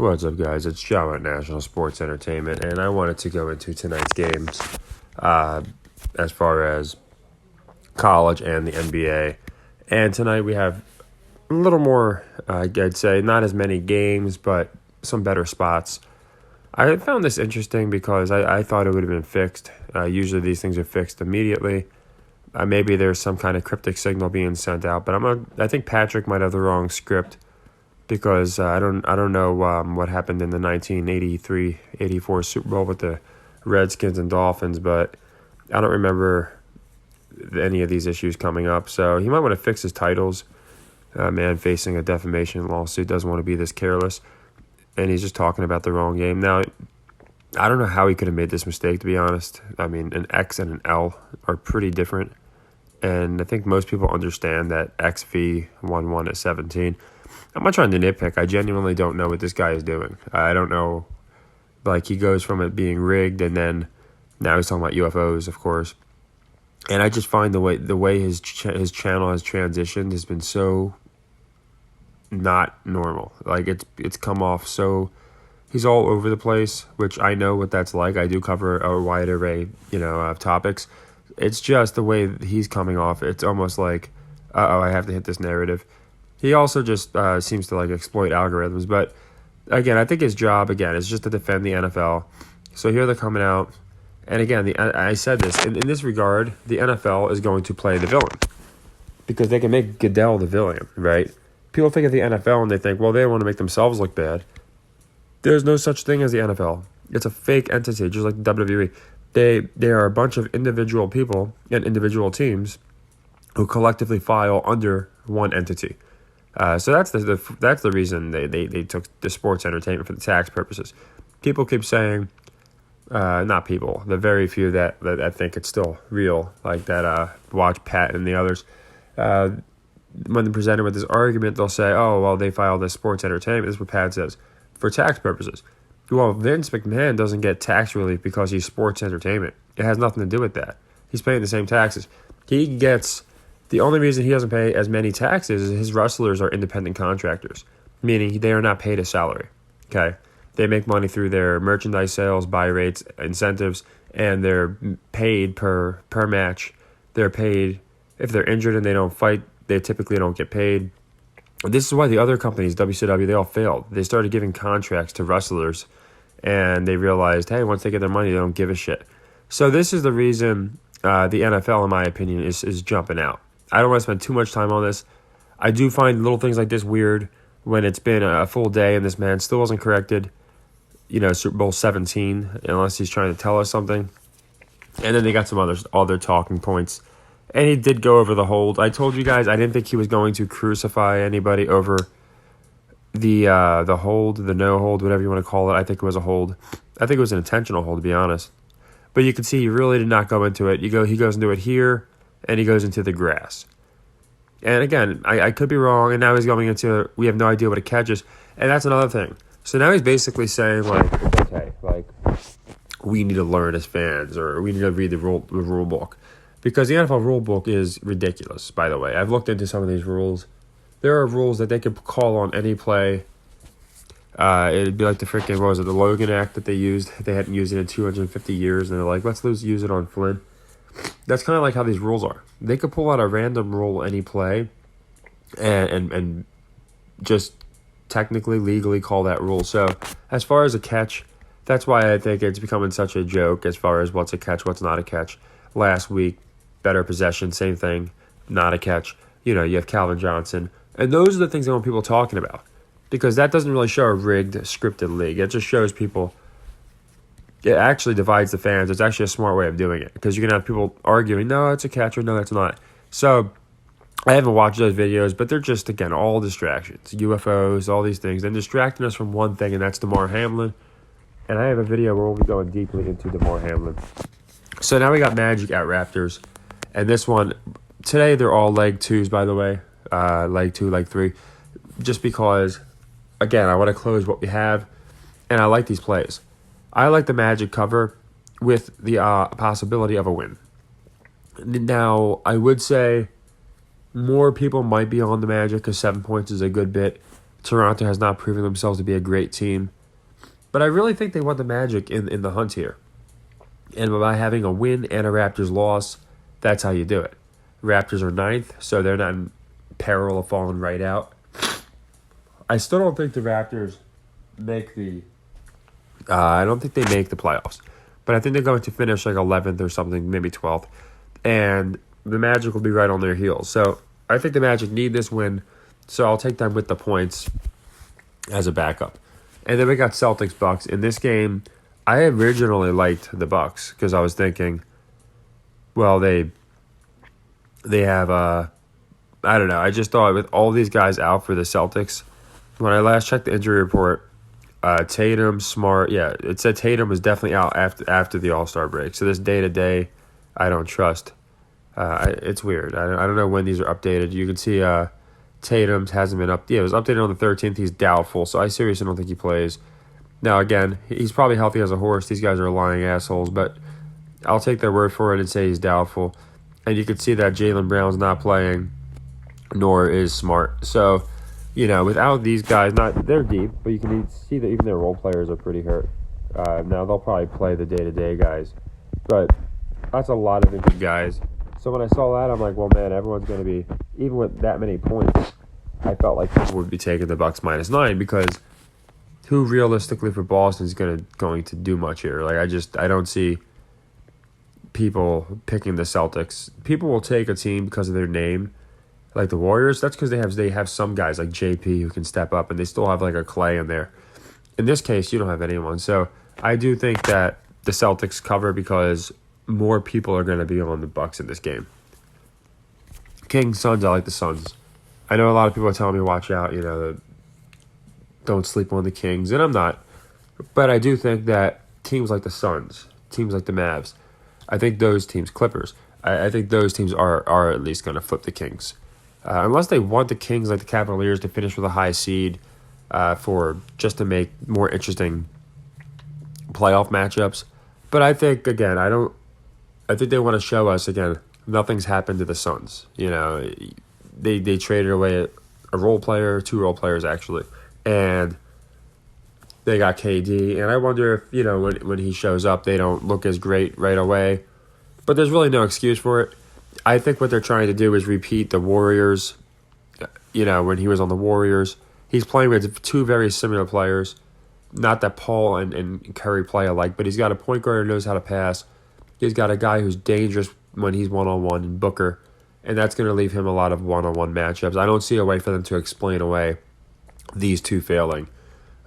What's up, guys? It's Joe at National Sports Entertainment, and I wanted to go into tonight's games as far as college and the NBA. And tonight we have a little more, I'd say, not as many games, but some better spots. I found this interesting because I thought it would have been fixed. Usually these things are fixed immediately. Maybe there's some kind of cryptic signal being sent out, but I think Patrick might have the wrong script. Because I don't know what happened in the 1983-84 Super Bowl with the Redskins and Dolphins, but I don't remember any of these issues coming up. So he might want to fix his titles. Man facing a defamation lawsuit doesn't want to be this careless, and he's just talking about the wrong game. Now, I don't know how he could have made this mistake, to be honest. I mean, an X and an L are pretty different, and I think most people understand that XV 1-1 at 17. I'm not trying to nitpick. I genuinely don't know what this guy is doing. I don't know. Like, he goes from it being rigged, and then now he's talking about UFOs, of course. And I just find the way his channel has transitioned has been so not normal. Like, it's come off so... He's all over the place, which I know what that's like. I do cover a wide array, of topics. It's just the way he's coming off. It's almost like, I have to hit this narrative. He also just seems to exploit algorithms. But again, I think his job is just to defend the NFL. So here they're coming out. And again, I said this. In this regard, the NFL is going to play the villain. Because they can make Goodell the villain, right? People think of the NFL and they think, well, they want to make themselves look bad. There's no such thing as the NFL. It's a fake entity, just like the WWE. They are a bunch of individual people and individual teams who collectively file under one entity. So that's the reason they took the sports entertainment for the tax purposes. People keep saying, not people, the very few that I think it's still real, like that watch Pat and the others. When they're presented with this argument, they'll say, oh, well, they filed as sports entertainment. This is what Pat says, for tax purposes. Well, Vince McMahon doesn't get tax relief because he's sports entertainment. It has nothing to do with that. He's paying the same taxes. The only reason he doesn't pay as many taxes is his wrestlers are independent contractors, meaning they are not paid a salary, okay? They make money through their merchandise sales, buy rates, incentives, and they're paid per match. They're paid if they're injured and they don't fight, they typically don't get paid. This is why the other companies, WCW, they all failed. They started giving contracts to wrestlers, and they realized, hey, once they get their money, they don't give a shit. So this is the reason the NFL, in my opinion, is jumping out. I don't want to spend too much time on this. I do find little things like this weird when it's been a full day and this man still wasn't corrected, Super Bowl 17, unless he's trying to tell us something. And then they got some other talking points. And he did go over the hold. I told you guys I didn't think he was going to crucify anybody over the hold, the no hold, whatever you want to call it. I think it was a hold. I think it was an intentional hold, to be honest. But you can see he really did not go into it. He goes into it here, and he goes into the grass. And again, I could be wrong, and now he's going into, we have no idea what a catch is. And that's another thing. So now he's basically saying, okay, we need to learn as fans, or we need to read the rule book. Because the NFL rule book is ridiculous, by the way. I've looked into some of these rules. There are rules that they could call on any play. It'd be like the freaking, the Logan Act that they used. They hadn't used it in 250 years, and they're like, let's use it on Flynn. That's kind of like how these rules are. They could pull out a random rule any play and just technically, legally call that rule. So as far as a catch, that's why I think it's becoming such a joke as far as what's a catch, what's not a catch. Last week, better possession, same thing, not a catch. You have Calvin Johnson. And those are the things I want people talking about. Because that doesn't really show a rigged, scripted league. It just shows people... It actually divides the fans. It's actually a smart way of doing it. Because you're going to have people arguing, no, it's a catch, or no, it's not. So, I haven't watched those videos, but they're just, again, all distractions. UFOs, all these things. And distracting us from one thing, and that's DeMar Hamlin. And I have a video where we'll be going deeply into DeMar Hamlin. So now we got Magic at Raptors. And this one, today they're all leg twos, by the way. Leg two, leg three. Just because, again, I want to close what we have. And I like these plays. I like the Magic cover with the possibility of a win. Now, I would say more people might be on the Magic because 7 points is a good bit. Toronto has not proven themselves to be a great team. But I really think they want the Magic in the hunt here. And by having a win and a Raptors loss, that's how you do it. Raptors are ninth, so they're not in peril of falling right out. I still don't think the Raptors make the... I don't think they make the playoffs. But I think they're going to finish like 11th or something, maybe 12th. And the Magic will be right on their heels. So I think the Magic need this win. So I'll take them with the points as a backup. And then we got Celtics-Bucks. In this game, I originally liked the Bucks because I was thinking, well, they have I don't know. I just thought with all these guys out for the Celtics, when I last checked the injury report, Tatum, Smart, it said Tatum was definitely out after the All-Star break. So this day-to-day, I don't trust. It's weird. I don't know when these are updated. You can see Tatum hasn't been up. Yeah, it was updated on the 13th. He's doubtful, so I seriously don't think he plays. Now, again, he's probably healthy as a horse. These guys are lying assholes, but I'll take their word for it and say he's doubtful. And you can see that Jaylen Brown's not playing, nor is Smart. So, without these guys, they're deep, but you can see that even their role players are pretty hurt. Now, they'll probably play the day-to-day guys, but that's a lot of injured guys. So when I saw that, I'm like, well, man, everyone's going to be, even with that many points, I felt like people would be taking the Bucks -9 because who realistically for Boston is going to do much here? Like, I don't see people picking the Celtics. People will take a team because of their name, like the Warriors. That's because they have some guys like JP who can step up, and they still have like a Clay in there. In this case, you don't have anyone. So I do think that the Celtics cover because more people are going to be on the Bucks in this game. Kings, Suns, I like the Suns. I know a lot of people are telling me, watch out, don't sleep on the Kings, and I'm not. But I do think that teams like the Suns, teams like the Mavs, I think those teams, Clippers, I think those teams are at least going to flip the Kings. Unless they want the Kings, like the Cavaliers, to finish with a high seed just to make more interesting playoff matchups. But I think, again, I think they want to show us, again, nothing's happened to the Suns. They traded away a role player, 2 role players, actually. And they got KD. And I wonder if, when he shows up, they don't look as great right away. But there's really no excuse for it. I think what they're trying to do is repeat the Warriors. When he was on the Warriors, he's playing with 2 very similar players. Not that Paul and Curry play alike, but he's got a point guard who knows how to pass. He's got a guy who's dangerous when he's one-on-one in Booker, and that's going to leave him a lot of one-on-one matchups. I don't see a way for them to explain away these 3 failing.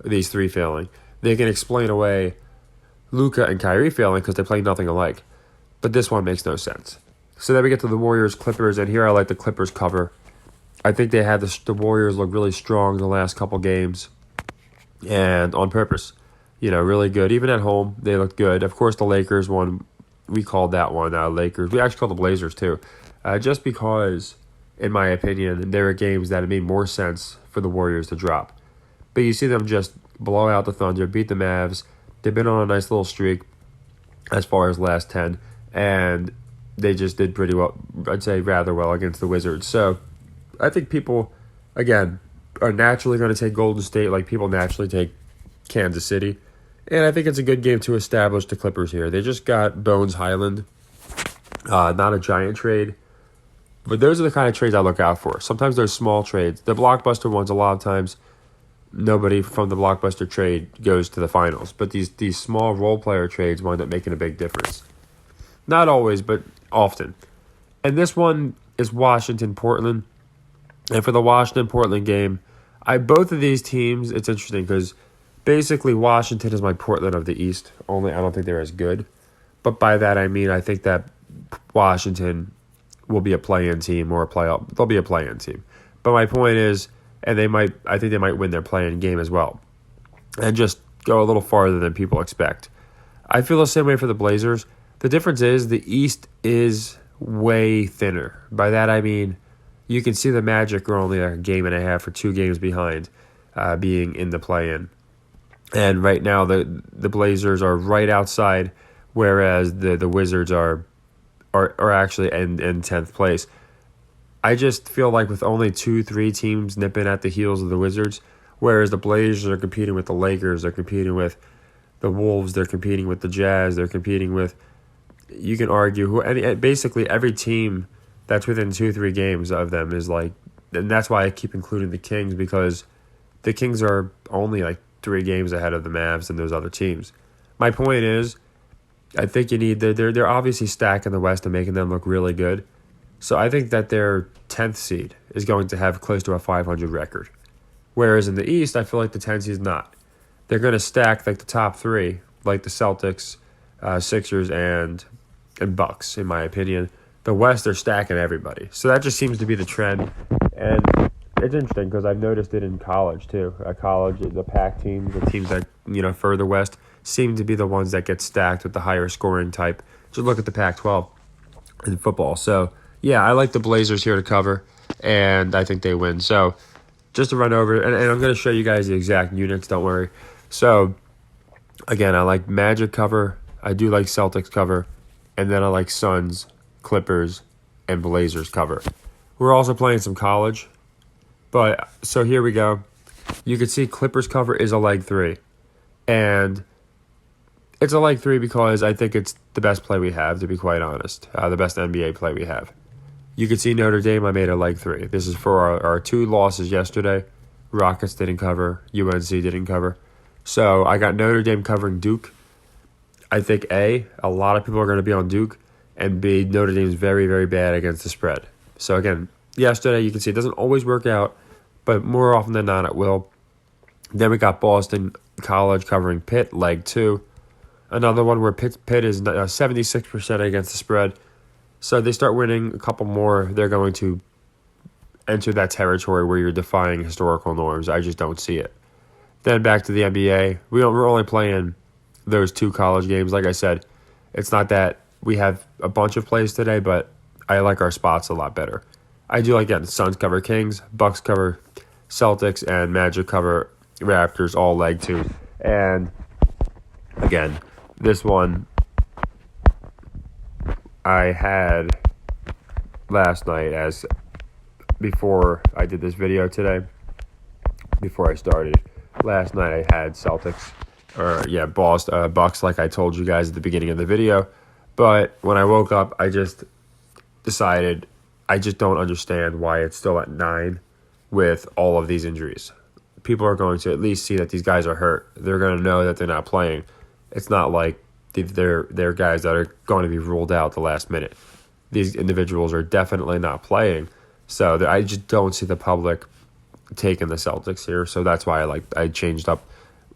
They can explain away Luka and Kyrie failing because they play nothing alike, but this one makes no sense. So then we get to the Warriors, Clippers, and here I like the Clippers cover. I think they had the Warriors look really strong in the last couple games, and on purpose. Really good. Even at home, they looked good. Of course, the Lakers won. We called that one Lakers. We actually called the Blazers too. Just because, in my opinion, there are games that it made more sense for the Warriors to drop. But you see them just blow out the Thunder, beat the Mavs. They've been on a nice little streak as far as last 10. And they just did pretty well, I'd say rather well against the Wizards. So I think people, again, are naturally going to take Golden State like people naturally take Kansas City. And I think it's a good game to establish the Clippers here. They just got Bones Highland, not a giant trade. But those are the kind of trades I look out for. Sometimes they're small trades. The blockbuster ones, a lot of times, nobody from the blockbuster trade goes to the finals. But these small role player trades wind up making a big difference. Not always, but often. And this one is Washington-Portland. And for the Washington-Portland game, both of these teams, it's interesting because basically Washington is my Portland of the East, only I don't think they're as good. But by that I mean I think that Washington will be a play-in team or a playoff. They'll be a play-in team. But my point is, and I think they might win their play-in game as well. And just go a little farther than people expect. I feel the same way for the Blazers. The difference is the East is way thinner. By that I mean you can see the Magic are only a game and a half or 2 games behind being in the play-in. And right now the Blazers are right outside, whereas the Wizards are actually in 10th place. I just feel like with only 2-3 teams nipping at the heels of the Wizards, Whereas the Blazers are competing with the Lakers, they're competing with the Wolves, they're competing with the Jazz, they're competing with, you can argue, basically every team that's within 2-3 games of them is like, and that's why I keep including the Kings, because the Kings are only like 3 games ahead of the Mavs and those other teams. My point is, I think you need, they're obviously stacking the West and making them look really good. So I think that their 10th seed is going to have close to a 500 record. Whereas in the East, I feel like the 10th seed is not. They're going to stack like the top 3, like the Celtics, Sixers, and Bucks, in my opinion. The West, they're stacking everybody. So that just seems to be the trend. And it's interesting because I've noticed it in college too. At college, the Pac teams, the teams that, further west, seem to be the ones that get stacked with the higher scoring type. Just look at the Pac-12 in football. So, yeah, I like the Blazers here to cover, and I think they win. So, just to run over, and I'm going to show you guys the exact units, don't worry. So, again, I like Magic cover. I do like Celtics cover. And then I like Suns, Clippers, and Blazers cover. We're also playing some college. But, so here we go. You can see Clippers cover is a leg 3. And it's a leg 3 because I think it's the best play we have, to be quite honest. The best NBA play we have. You can see Notre Dame, I made a leg 3. This is for our 2 losses yesterday. Rockets didn't cover. UNC didn't cover. So I got Notre Dame covering Duke. I think A, a lot of people are going to be on Duke, and B, Notre Dame is very, very bad against the spread. So again, yesterday you can see it doesn't always work out, but more often than not it will. Then we got Boston College covering Pitt, leg 2. Another one where Pitt is 76% against the spread. So they start winning a couple more, they're going to enter that territory where you're defying historical norms. I just don't see it. Then back to the NBA. We're only playing those 2 college games. Like I said, it's not that we have a bunch of plays today, but I like our spots a lot better. I do like getting Suns cover Kings, Bucks cover Celtics, and Magic cover Raptors, all leg 2. And again, this one I had last night as before I did this video today, before I started. Last night I had Celtics. Bucks, like I told you guys at the beginning of the video. But when I woke up, I just decided I just don't understand why it's still at 9 with all of these injuries. People are going to at least see that these guys are hurt. They're going to know that they're not playing. It's not like they're guys that are going to be ruled out the last minute. These individuals are definitely not playing. So I just don't see the public taking the Celtics here. So that's why I changed up.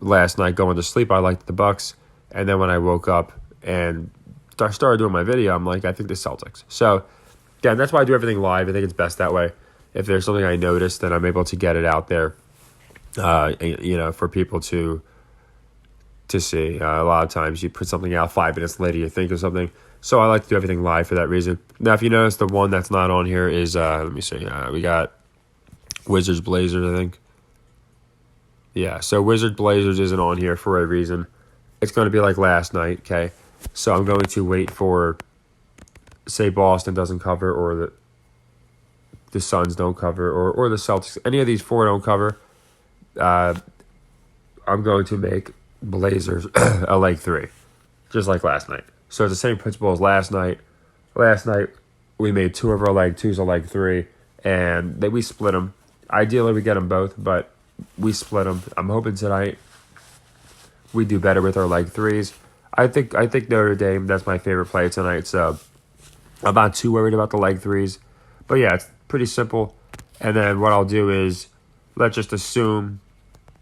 Last night going to sleep, I liked the Bucks, and then when I woke up and started doing my video, I'm like, I think the Celtics. So, yeah, that's why I do everything live. I think it's best that way. If there's something I noticed, then I'm able to get it out there, for people to see. A lot of times you put something out 5 minutes later, you think of something. So I like to do everything live for that reason. Now, if you notice, the one that's not on here is, let me see, we got Wizards Blazers, I think. Yeah, so Wizard Blazers isn't on here for a reason. It's going to be like last night, okay? So I'm going to wait for, say, Boston doesn't cover, or the Suns don't cover, or the Celtics. Any of these 4 don't cover. I'm going to make Blazers a leg 3, just like last night. So it's the same principle as last night. Last night, we made 2 of our leg 2s a leg 3, and we split them. Ideally, we get them both, but we split them. I'm hoping tonight we do better with our leg 3s. I think Notre Dame, that's my favorite play tonight. So I'm not too worried about the leg 3s. But yeah, it's pretty simple. And then what I'll do is, let's just assume,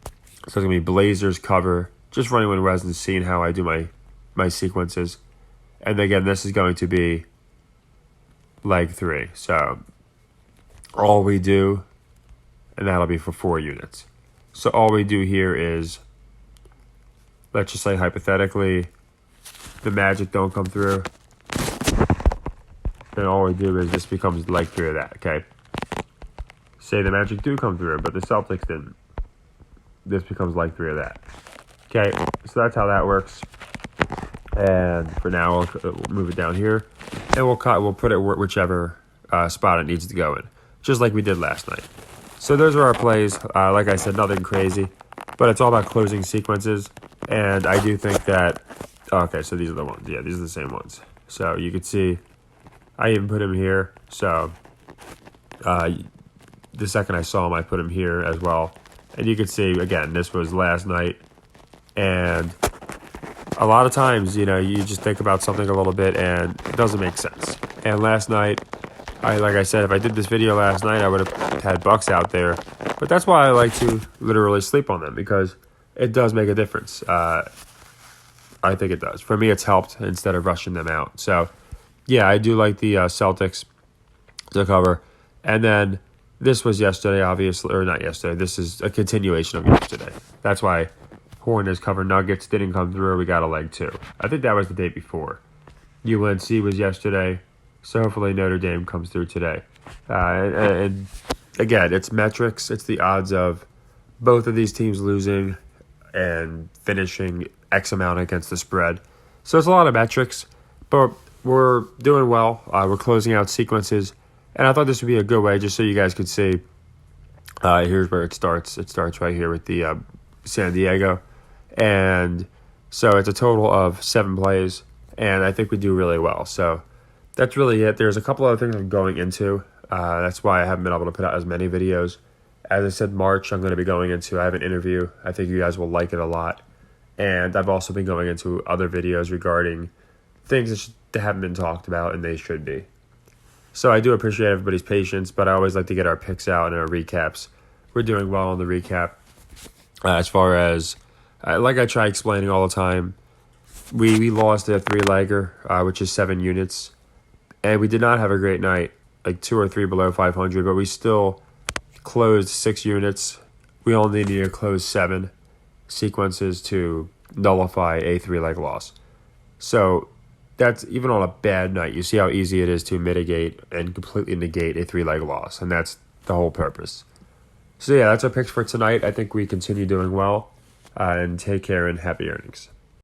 so it's going to be Blazers cover, just running with Wes and seeing how I do my sequences. And again, this is going to be leg 3. So all we do, and that'll be for 4 units. So all we do here is, let's just say hypothetically, the Magic don't come through. Then all we do is this becomes leg 3 of that, okay? Say the Magic do come through, but the Celtics didn't. This becomes leg 3 of that. Okay, so that's how that works. And for now, we'll move it down here. And we'll put it whichever spot it needs to go in. Just like we did last night. So those are our plays. Like I said, nothing crazy, but it's all about closing sequences. And I do think that, okay, so these are the ones. Yeah, these are the same ones. So you could see, I even put him here. So the second I saw him, I put him here as well. And you could see, again, this was last night. And a lot of times, you just think about something a little bit and it doesn't make sense. And last night, like I said, if I did this video last night, I would have had bucks out there. But that's why I like to literally sleep on them, because it does make a difference. I think it does. For me, it's helped instead of rushing them out. So, yeah, I do like the Celtics to cover. And then this was yesterday, obviously, or not yesterday. This is a continuation of yesterday. That's why Hornets cover Nuggets didn't come through. We got a leg too. I think that was the day before. UNC was yesterday. So hopefully Notre Dame comes through today. And again, it's metrics. It's the odds of both of these teams losing and finishing X amount against the spread. So it's a lot of metrics, but we're doing well. We're closing out sequences. And I thought this would be a good way, just so you guys could see. Here's where it starts. It starts right here with the San Diego. And so it's a total of 7 plays. And I think we do really well. So that's really it. There's a couple other things I'm going into. That's why I haven't been able to put out as many videos. As I said, March, I'm going to be going into, I have an interview. I think you guys will like it a lot. And I've also been going into other videos regarding things that haven't been talked about, and they should be. So I do appreciate everybody's patience, but I always like to get our picks out and our recaps. We're doing well on the recap. As far as, like I try explaining all the time, we lost a 3-legger, which is 7 units. And we did not have a great night, like 2 or 3 below 500, but we still closed 6 units. We only needed to close 7 sequences to nullify a 3-leg loss. So that's even on a bad night. You see how easy it is to mitigate and completely negate a 3-leg loss, and that's the whole purpose. So yeah, that's our picks for tonight. I think we continue doing well, and take care and happy earnings.